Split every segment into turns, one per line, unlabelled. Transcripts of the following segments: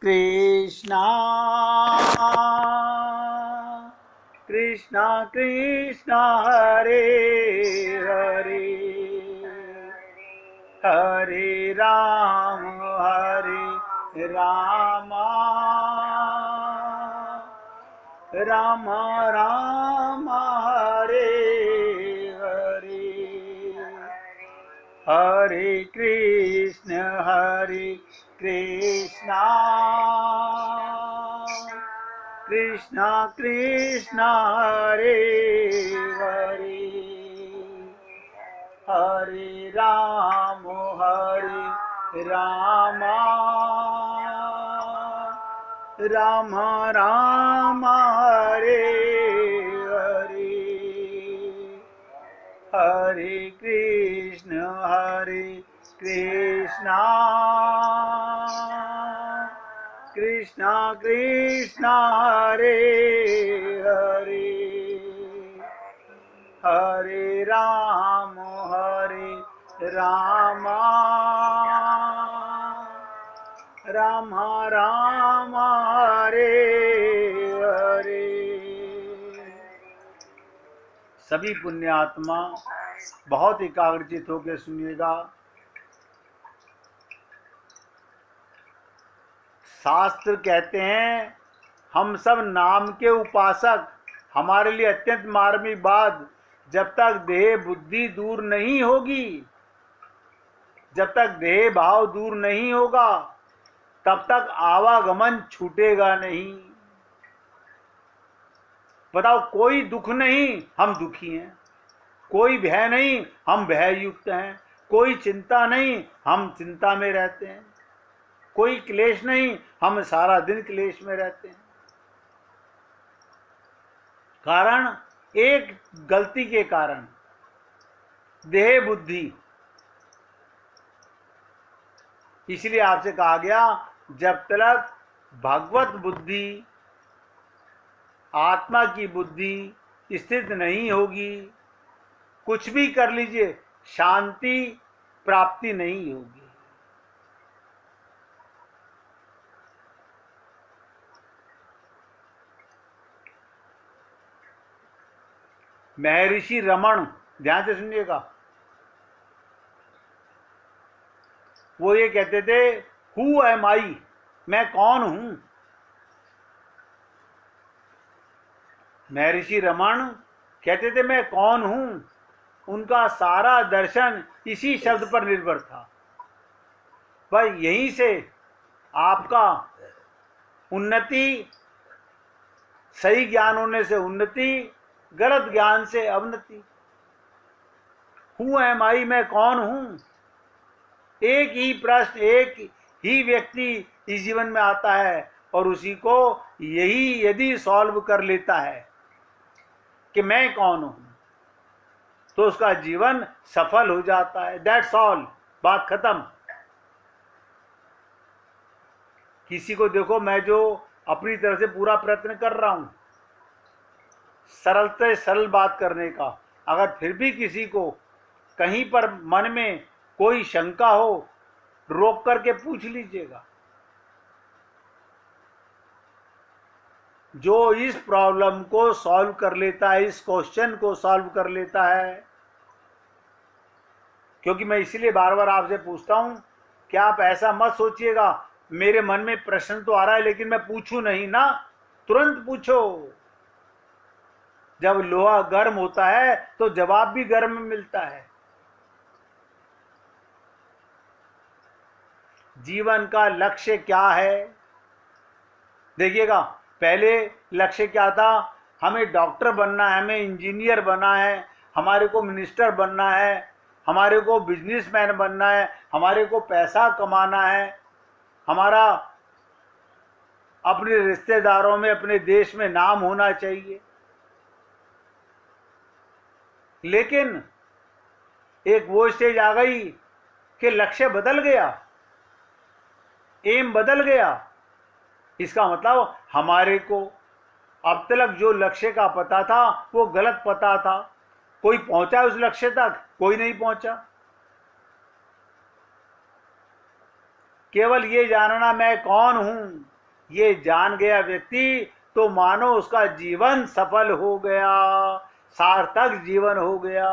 कृष्णा कृष्णा कृष्णा हरे हरे हरे राम राम राम हरे हरे हरे कृष्णा कृष्णा कृष्णा हरे हरे हरे राम राम राम हरे हरे हरे कृष्णा कृष्णा कृष्णा हरे हरे हरे राम राम राम हरे हरे। सभी पुण्यात्मा बहुत एकाग्रचित होकर सुनिएगा। शास्त्र कहते हैं हम सब नाम के उपासक। हमारे लिए अत्यंत मार्मिक बात, जब तक देह बुद्धि दूर नहीं होगी, जब तक देह भाव दूर नहीं होगा, तब तक आवागमन छूटेगा नहीं। बताओ, कोई दुख नहीं, हम दुखी हैं। कोई भय नहीं, हम भय युक्त हैं। कोई चिंता नहीं, हम चिंता में रहते हैं। कोई क्लेश नहीं, हम सारा दिन क्लेश में रहते हैं। कारण एक गलती के कारण, देह बुद्धि। इसलिए आपसे कहा गया, जब तक भगवत बुद्धि, आत्मा की बुद्धि स्थित नहीं होगी, कुछ भी कर लीजिए, शांति प्राप्ति नहीं होगी। महर्षि रमण, ध्यान से सुनिएगा, वो ये कहते थे, हु एम आई, मैं कौन हूं। महर्षि रमण कहते थे मैं कौन हूं। उनका सारा दर्शन इसी शब्द पर निर्भर था। पर यहीं से आपका उन्नति, सही ज्ञान होने से उन्नति, गलत ज्ञान से अवनति। हु एम आई, मैं कौन हूं। एक ही प्रश्न, एक ही व्यक्ति इस जीवन में आता है, और उसी को यही यदि सॉल्व कर लेता है कि मैं कौन हूं, तो उसका जीवन सफल हो जाता है। दैट्स ऑल, बात खत्म। किसी को देखो, मैं जो अपनी तरफ से पूरा प्रयत्न कर रहा हूं सरल से सरल बात करने का, अगर फिर भी किसी को कहीं पर मन में कोई शंका हो, रोक करके पूछ लीजिएगा। जो इस प्रॉब्लम को सॉल्व कर लेता है, इस क्वेश्चन को सॉल्व कर लेता है, क्योंकि मैं इसलिए बार बार आपसे पूछता हूं कि आप ऐसा मत सोचिएगा मेरे मन में प्रश्न तो आ रहा है लेकिन मैं पूछूं नहीं ना। तुरंत पूछो। जब लोहा गर्म होता है तो जवाब भी गर्म मिलता है। जीवन का लक्ष्य क्या है? देखिएगा, पहले लक्ष्य क्या था? हमें डॉक्टर बनना है, हमें इंजीनियर बनना है, हमारे को मिनिस्टर बनना है, हमारे को बिजनेसमैन बनना है, हमारे को पैसा कमाना है, हमारा अपने रिश्तेदारों में, अपने देश में नाम होना चाहिए। लेकिन एक वो स्टेज आ गई कि लक्ष्य बदल गया, एम बदल गया। इसका मतलब हमारे को अब तक जो लक्ष्य का पता था वो गलत पता था। कोई पहुंचा उस लक्ष्य तक? कोई नहीं पहुंचा। केवल ये जानना मैं कौन हूं, ये जान गया व्यक्ति तो मानो उसका जीवन सफल हो गया, सार्थक जीवन हो गया।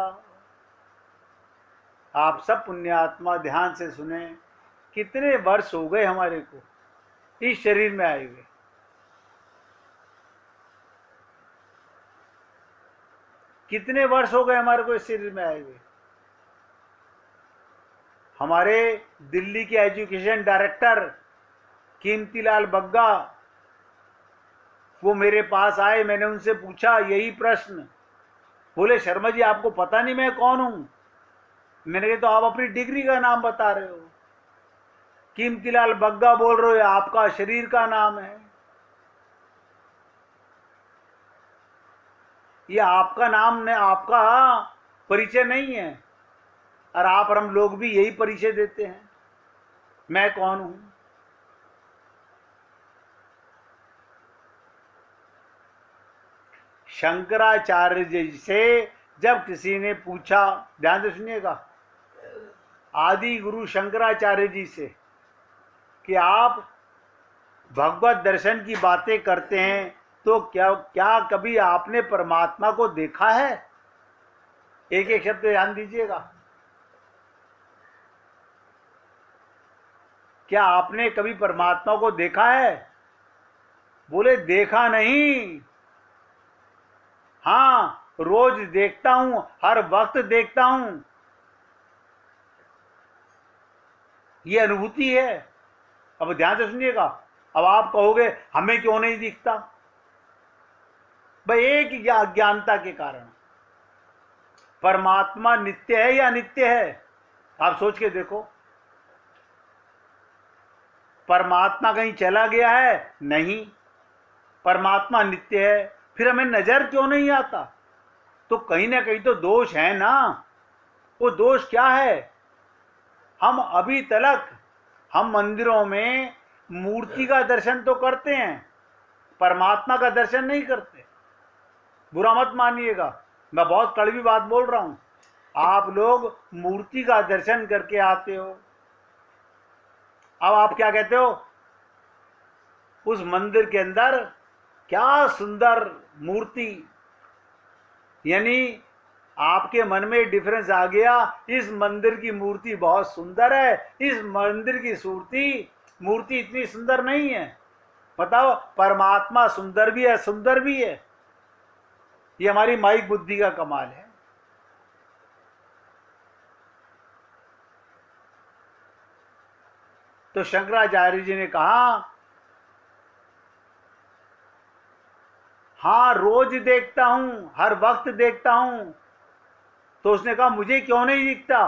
आप सब पुण्यात्मा ध्यान से सुने, कितने वर्ष हो गए हमारे को इस शरीर में आए हुए। कितने वर्ष हो गए हमारे को इस शरीर में आए हुए। हमारे दिल्ली के एजुकेशन डायरेक्टर कीमतीलाल बग्गा, वो मेरे पास आए, मैंने उनसे पूछा यही प्रश्न। बोले शर्मा जी आपको पता नहीं मैं कौन हूं। मैंने कहा तो आप अपनी डिग्री का नाम बता रहे हो। कीमतीलाल बग्गा बोल रहे हो आपका शरीर का नाम है। ये आपका नाम ने आपका परिचय नहीं है। और आप और हम लोग भी यही परिचय देते हैं, मैं कौन हूं। शंकराचार्य जी से जब किसी ने पूछा, ध्यान से सुनिएगा, आदि गुरु शंकराचार्य जी से कि आप भगवत दर्शन की बातें करते हैं तो क्या कभी आपने परमात्मा को देखा है? एक एक शब्द ध्यान दीजिएगा। क्या आपने कभी परमात्मा को देखा है? बोले देखा नहीं, हाँ रोज देखता हूं, हर वक्त देखता हूं, ये अनुभूति है। अब ध्यान से सुनिएगा। अब आप कहोगे हमें क्यों नहीं दिखता? भाई एक ही अज्ञानता के कारण। परमात्मा नित्य है या अनित्य है? आप सोच के देखो। परमात्मा कहीं चला गया है? नहीं, परमात्मा नित्य है। फिर हमें नजर क्यों नहीं आता? तो कहीं ना कहीं तो दोष है ना। वो दोष क्या है? हम अभी तक हम मंदिरों में मूर्ति का दर्शन तो करते हैं, परमात्मा का दर्शन नहीं करते। बुरा मत मानिएगा, मैं बहुत कड़वी बात बोल रहा हूं। आप लोग मूर्ति का दर्शन करके आते हो। अब आप क्या कहते हो? उस मंदिर के अंदर क्या सुंदर मूर्ति, यानी आपके मन में डिफरेंस आ गया, इस मंदिर की मूर्ति बहुत सुंदर है, इस मंदिर की मूर्ति इतनी सुंदर नहीं है। बताओ, परमात्मा सुंदर भी है, सुंदर भी है। ये हमारी माइक बुद्धि का कमाल है। तो शंकराचार्य जी ने कहा हाँ रोज देखता हूं, हर वक्त देखता हूं। तो उसने कहा मुझे क्यों नहीं दिखता?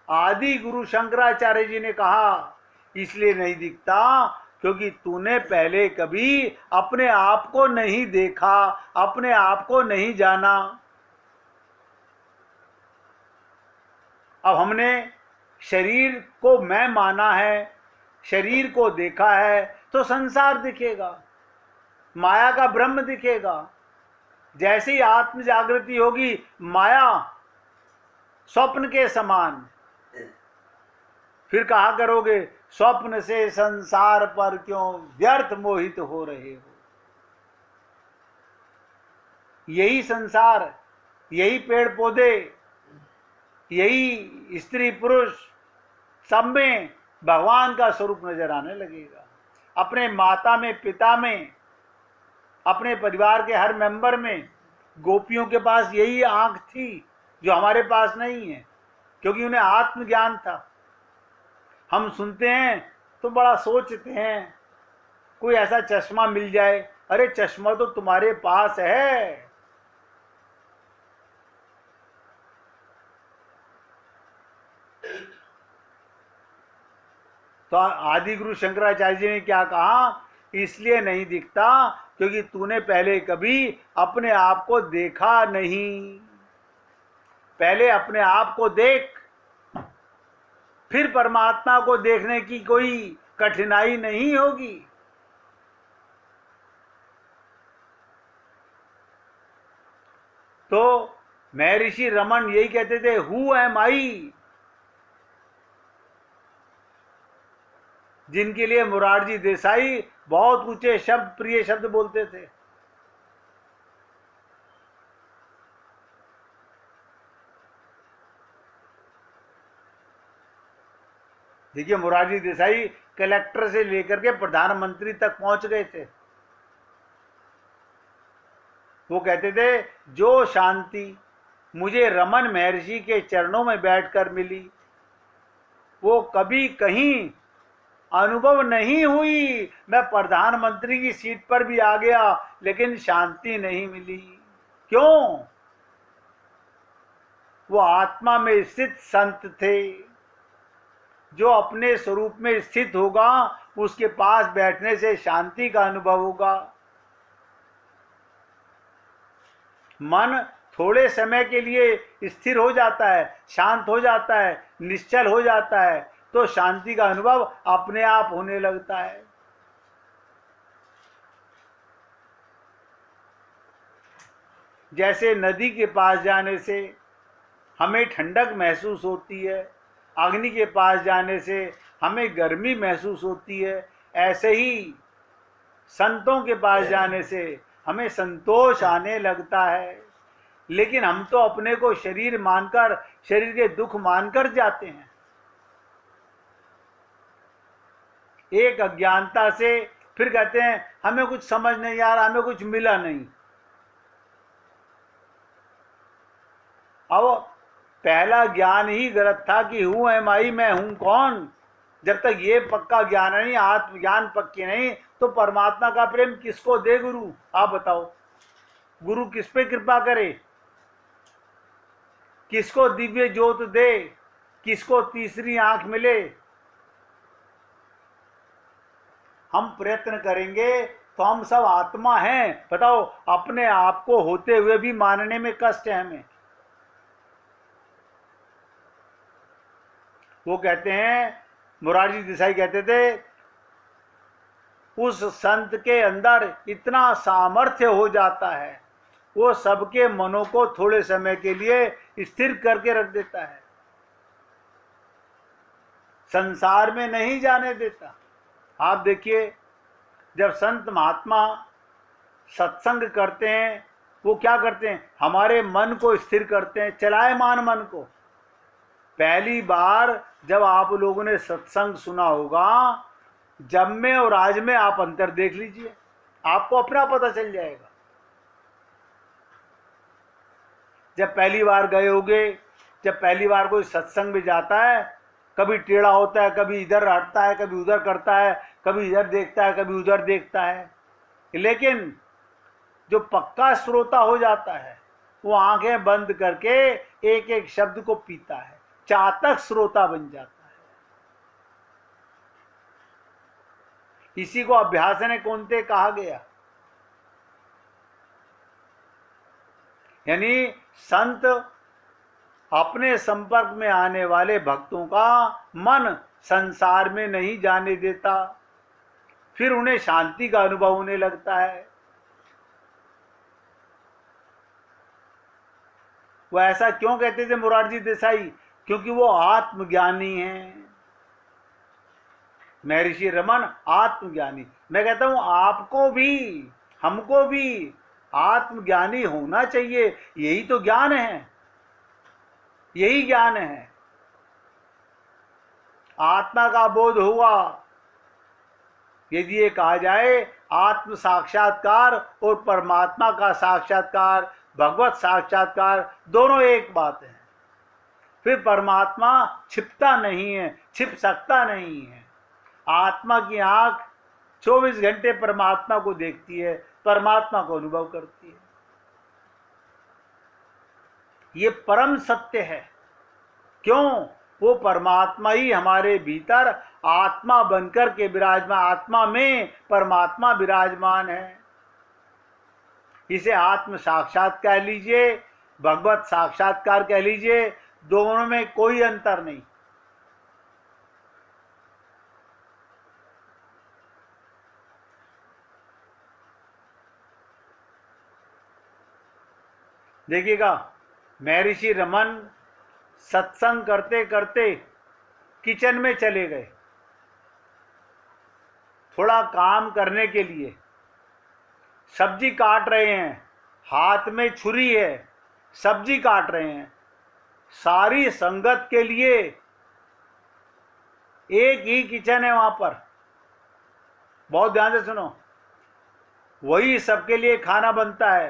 आदि गुरु शंकराचार्य जी ने कहा इसलिए नहीं दिखता क्योंकि तूने पहले कभी अपने आप को नहीं देखा, अपने आप को नहीं जाना। अब हमने शरीर को मैं माना है, शरीर को देखा है, तो संसार दिखेगा, माया का ब्रह्म दिखेगा। जैसे ही आत्म जागृति होगी, माया स्वप्न के समान। फिर कहा करोगे स्वप्न से संसार पर क्यों व्यर्थ मोहित हो रहे हो। यही संसार, यही पेड़ पौधे, यही स्त्री पुरुष, सब में भगवान का स्वरूप नजर आने लगेगा। अपने माता में, पिता में, अपने परिवार के हर मेंबर में। गोपियों के पास यही आंख थी जो हमारे पास नहीं है, क्योंकि उन्हें आत्मज्ञान था। हम सुनते हैं तो बड़ा सोचते हैं कोई ऐसा चश्मा मिल जाए। अरे चश्मा तो तुम्हारे पास है। तो आदि गुरु शंकराचार्य जी ने क्या कहा? इसलिए नहीं दिखता क्योंकि तूने पहले कभी अपने आप को देखा नहीं। पहले अपने आप को देख, फिर परमात्मा को देखने की कोई कठिनाई नहीं होगी। तो महर्षि रमन यही कहते थे, हु एम आई। जिनके लिए मोरारजी देसाई बहुत ऊंचे शब्द, प्रिय शब्द बोलते थे। देखिए, मोरारजी देसाई कलेक्टर से लेकर के प्रधानमंत्री तक पहुंच गए थे। वो कहते थे, जो शांति मुझे रमन महर्षि के चरणों में बैठकर मिली वो कभी कहीं अनुभव नहीं हुई। मैं प्रधानमंत्री की सीट पर भी आ गया लेकिन शांति नहीं मिली। क्यों? वो आत्मा में स्थित संत थे। जो अपने स्वरूप में स्थित होगा उसके पास बैठने से शांति का अनुभव होगा। मन थोड़े समय के लिए स्थिर हो जाता है, शांत हो जाता है, निश्चल हो जाता है, तो शांति का अनुभव अपने आप होने लगता है। जैसे नदी के पास जाने से हमें ठंडक महसूस होती है, अग्नि के पास जाने से हमें गर्मी महसूस होती है, ऐसे ही संतों के पास जाने से हमें संतोष आने लगता है। लेकिन हम तो अपने को शरीर मानकर, शरीर के दुख मानकर जाते हैं। एक अज्ञानता से फिर कहते हैं हमें कुछ समझ नहीं आ रहा, हमें कुछ मिला नहीं। अब पहला ज्ञान ही गलत था कि हूं एम आई, मैं हूं कौन। जब तक ये पक्का ज्ञान नहीं, आत्मज्ञान पक्के नहीं, तो परमात्मा का प्रेम किसको दे गुरु? आप बताओ, गुरु किस पे कृपा करे? किसको दिव्य ज्योत दे? किसको तीसरी आंख मिले? हम प्रयत्न करेंगे तो हम सब आत्मा हैं। बताओ, अपने आप को होते हुए भी मानने में कष्ट है हमें। वो कहते हैं, मोरारजी देसाई कहते थे, उस संत के अंदर इतना सामर्थ्य हो जाता है, वो सबके मनों को थोड़े समय के लिए स्थिर करके रख देता है, संसार में नहीं जाने देता। आप देखिए, जब संत महात्मा सत्संग करते हैं, वो क्या करते हैं? हमारे मन को स्थिर करते हैं, चलायमान मन को। पहली बार जब आप लोगों ने सत्संग सुना होगा, जब में और आज में आप अंतर देख लीजिए, आपको अपना पता चल जाएगा। जब पहली बार गए होगे, जब पहली बार कोई सत्संग में जाता है, कभी टेढ़ा होता है, कभी इधर हटता है, कभी उधर करता है, कभी इधर देखता है, कभी उधर देखता है। लेकिन जो पक्का श्रोता हो जाता है, वो आंखें बंद करके एक एक शब्द को पीता है, चातक श्रोता बन जाता है। इसी को अभ्यास ने कौनते कहा गया। यानी संत अपने संपर्क में आने वाले भक्तों का मन संसार में नहीं जाने देता, फिर उन्हें शांति का अनुभव होने लगता है। वो ऐसा क्यों कहते थे मोरारजी देसाई? क्योंकि वो आत्मज्ञानी हैं। महर्षि रमन आत्मज्ञानी। मैं कहता हूं आपको भी, हमको भी आत्मज्ञानी होना चाहिए। यही तो ज्ञान है, यही ज्ञान है। आत्मा का बोध हुआ, यदि ये कहा जाए आत्म साक्षात्कार और परमात्मा का साक्षात्कार, भगवत साक्षात्कार, दोनों एक बात है। फिर परमात्मा छिपता नहीं है, छिप सकता नहीं है। आत्मा की आंख 24 घंटे परमात्मा को देखती है, परमात्मा को अनुभव करती है। ये परम सत्य है। क्यों? वो परमात्मा ही हमारे भीतर आत्मा बनकर के विराजमान, आत्मा में परमात्मा विराजमान है। इसे आत्म साक्षात कह लीजिए, भगवत साक्षात्कार कह लीजिए, दोनों में कोई अंतर नहीं। देखिएगा, महर्षि रमन सत्संग करते करते किचन में चले गए। थोड़ा काम करने के लिए सब्जी काट रहे हैं, हाथ में छुरी है, सब्जी काट रहे हैं, सारी संगत के लिए एक ही किचन है वहां पर, बहुत ध्यान से सुनो, वही सबके लिए खाना बनता है।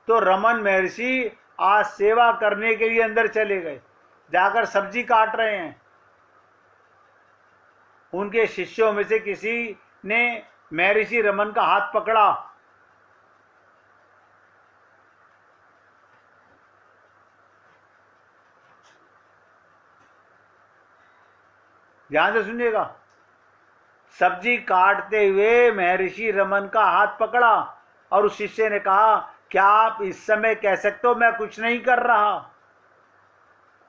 तो रमन महर्षि आज सेवा करने के लिए अंदर चले गए, जाकर सब्जी काट रहे हैं। उनके शिष्यों में से किसी ने महर्षि रमन का हाथ पकड़ा, ध्यान से सुनिएगा। सब्जी काटते हुए महर्षि रमन का हाथ पकड़ा और उस शिष्य ने कहा, क्या आप इस समय कह सकते हो मैं कुछ नहीं कर रहा?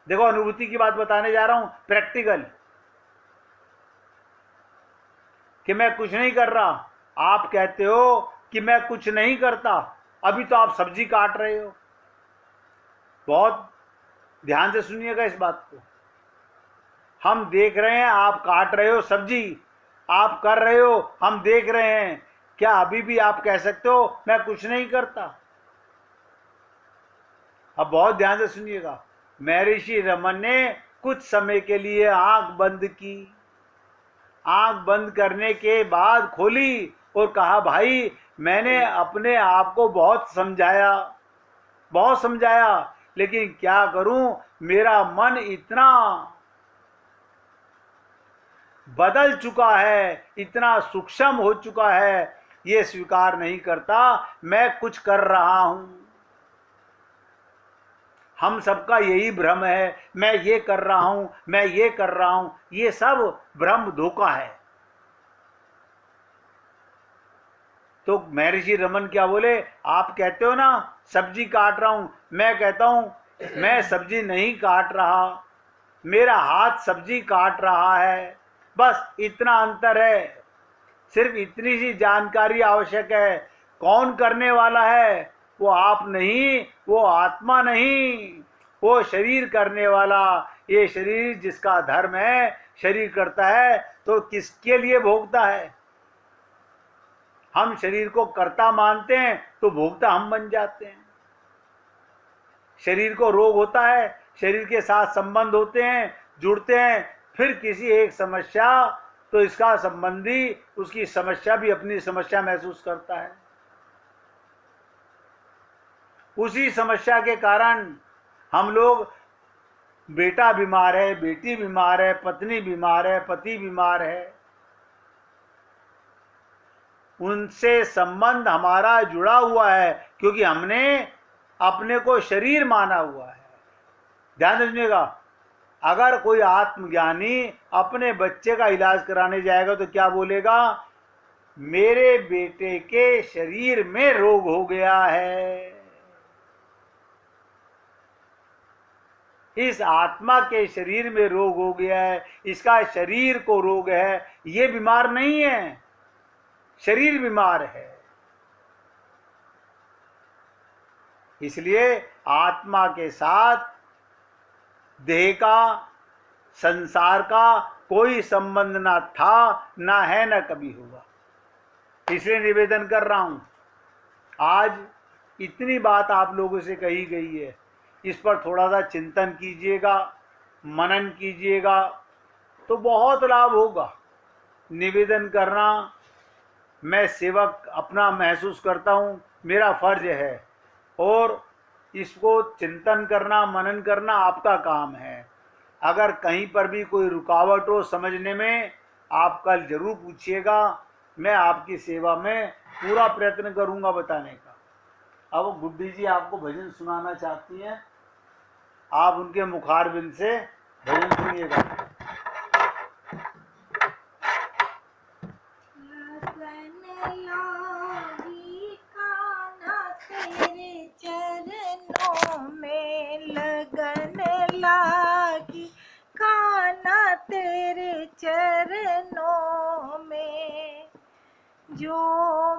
देखो, अनुभूति की बात बताने जा रहा हूं, प्रैक्टिकल, कि मैं कुछ नहीं कर रहा। आप कहते हो कि मैं कुछ नहीं करता, अभी तो आप सब्जी काट रहे हो। बहुत ध्यान से सुनिएगा इस बात को। हम देख रहे हैं आप काट रहे हो सब्जी, आप कर रहे हो, हम देख रहे हैं, क्या अभी भी आप कह सकते हो मैं कुछ नहीं करता? अब बहुत ध्यान से सुनिएगा। महर्षि रमन ने कुछ समय के लिए आंख बंद की, आंख बंद करने के बाद खोली और कहा, भाई मैंने अपने आप को बहुत समझाया, लेकिन क्या करूं, मेरा मन इतना बदल चुका है, इतना सूक्ष्म हो चुका है, ये स्वीकार नहीं करता मैं कुछ कर रहा हूं। हम सबका यही भ्रम है, मैं ये कर रहा हूं, मैं ये कर रहा हूं, ये सब भ्रम धोखा है। तो महर्षि रमन क्या बोले, आप कहते हो ना सब्जी काट रहा हूं, मैं कहता हूं मैं सब्जी नहीं काट रहा, मेरा हाथ सब्जी काट रहा है, बस इतना अंतर है। सिर्फ इतनी सी जानकारी आवश्यक है। कौन करने वाला है? वो आप नहीं, वो आत्मा नहीं, वो शरीर करने वाला। ये शरीर जिसका धर्म है, शरीर करता है तो किसके लिए भोगता है? हम शरीर को कर्ता मानते हैं तो भोगता हम बन जाते हैं। शरीर को रोग होता है, शरीर के साथ संबंध होते हैं, जुड़ते हैं, फिर किसी एक समस्या तो इसका संबंधी उसकी समस्या भी अपनी समस्या महसूस करता है। उसी समस्या के कारण हम लोग, बेटा बीमार है, बेटी बीमार है, पत्नी बीमार है, पति बीमार है, उनसे संबंध हमारा जुड़ा हुआ है क्योंकि हमने अपने को शरीर माना हुआ है। ध्यान रखिएगा, अगर कोई आत्मज्ञानी अपने बच्चे का इलाज कराने जाएगा तो क्या बोलेगा? मेरे बेटे के शरीर में रोग हो गया है, इस आत्मा के शरीर में रोग हो गया है, इसका शरीर को रोग है, ये बीमार नहीं है, शरीर बीमार है। इसलिए आत्मा के साथ देह का, संसार का कोई संबंध ना था, ना है, ना कभी होगा। इसलिए निवेदन कर रहा हूं, आज इतनी बात आप लोगों से कही गई है, इस पर थोड़ा सा चिंतन कीजिएगा, मनन कीजिएगा तो बहुत लाभ होगा। निवेदन करना मैं सेवक अपना महसूस करता हूं, मेरा फर्ज है, और इसको चिंतन करना, मनन करना आपका काम है। अगर कहीं पर भी कोई रुकावट हो समझने में, आप कल जरूर पूछिएगा, मैं आपकी सेवा में पूरा प्रयत्न करूंगा बताने का। अब गुड्डी जी आपको भजन सुनाना चाहती हैं, आप उनके मुखारबिंद से भजन सुनिएगा।
लागी कान्हा तेरे चरणों में, जो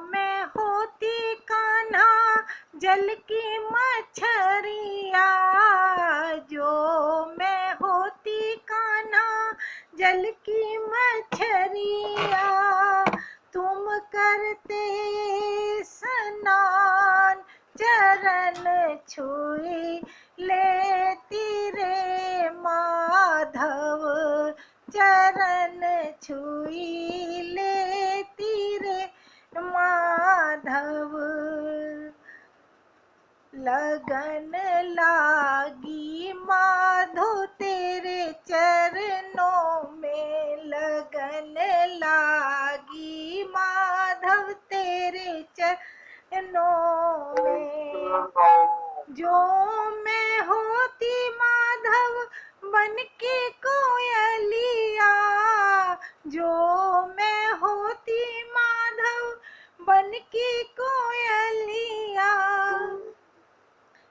मैं होती कान्हा जल की मछरिया, जो मैं होती कान्हा जल की मछरिया, तू करते स्नान, चरण छुई लेती रे माधव, चरण छुई लेती रे माधव। लगन लागी माधो तेरे चरणों में, लगन लागी माधव तेरे चरणों में। जो मैं होती माधव बन के कोयलिया, जो मैं होती माधव बन के कोयलिया,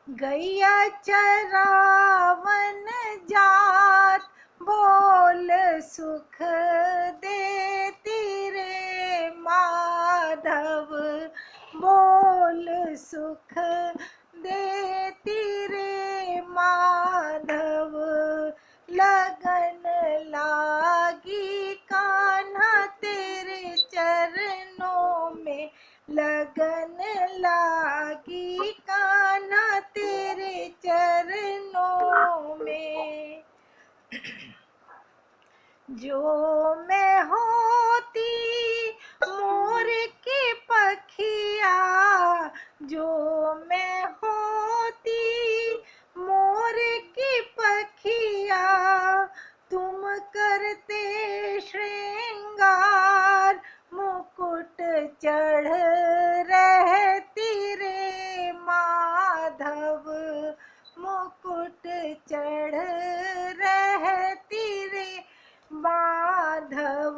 गैया चरावन जात बोल सुख देती रे माधव, बोल सुख देती रे माधव। लगन लागी कान्हा तेरे चरणों में, लगन लागी कान्हा तेरे चरणों में। जो मैं होती मोर की पखिया, जो मैं होती मोर की पखिया, तुम करते श्रृंगार मुकुट चढ़ रहती रे माधव, मुकुट चढ़ रहती रे माधव।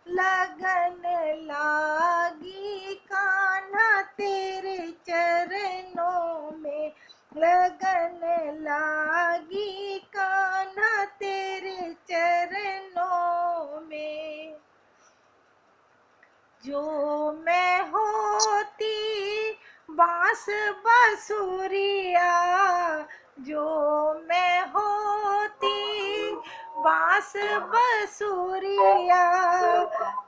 लगन लागी कान्हा तेरे चरणों में, लगन लागी कान्हा तेरे चरणों में। जो मैं होती बांस बसुरिया, जो मैं होती बांस बसुरिया,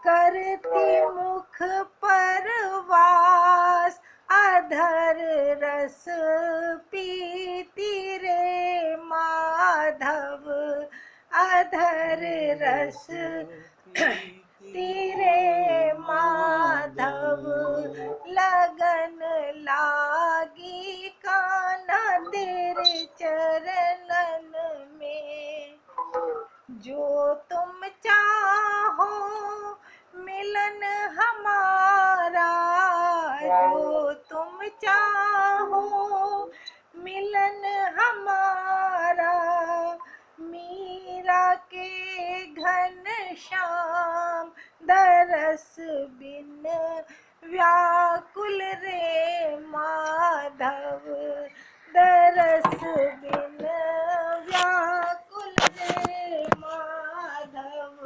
करती मुख पर वास, अधर रस पीती रे माधव, अधर रस तेरे माधव। लगन लागी कान्हा तेरे चरणन में। जो तुम चाहो मिलन हमारा, जो तुम चाहो मिलन हमारा, मीरा के घन श्याम दरस बिन व्याकुल रे माधव, दरस बिन व्याकुल रे माधव।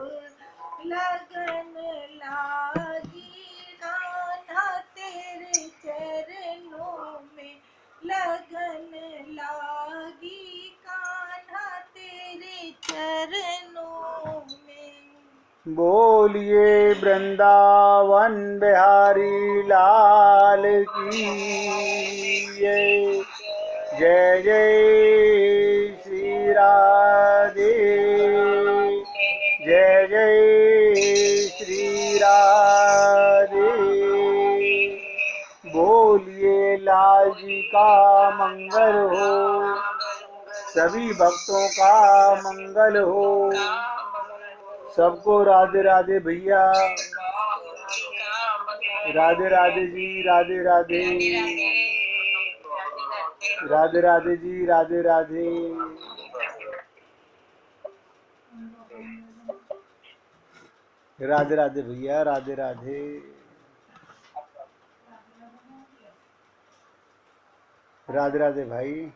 लगन लागी कान्हा तेरे चरणों में, लगन लागी कान्हा तेरे चरणों में।
बोलिए वृंदावन बिहारी लाल की जय जय श्री राधे, जय जय श्री राधे। बोलिए लाल जी का मंगल हो, सभी भक्तों का मंगल हो। सबको राधे राधे भैया, राधे राधे जी, राधे राधे, राधे राधे जी, राधे राधे। राधे राधे भैया, राधे राधे, राधे राधे भाई।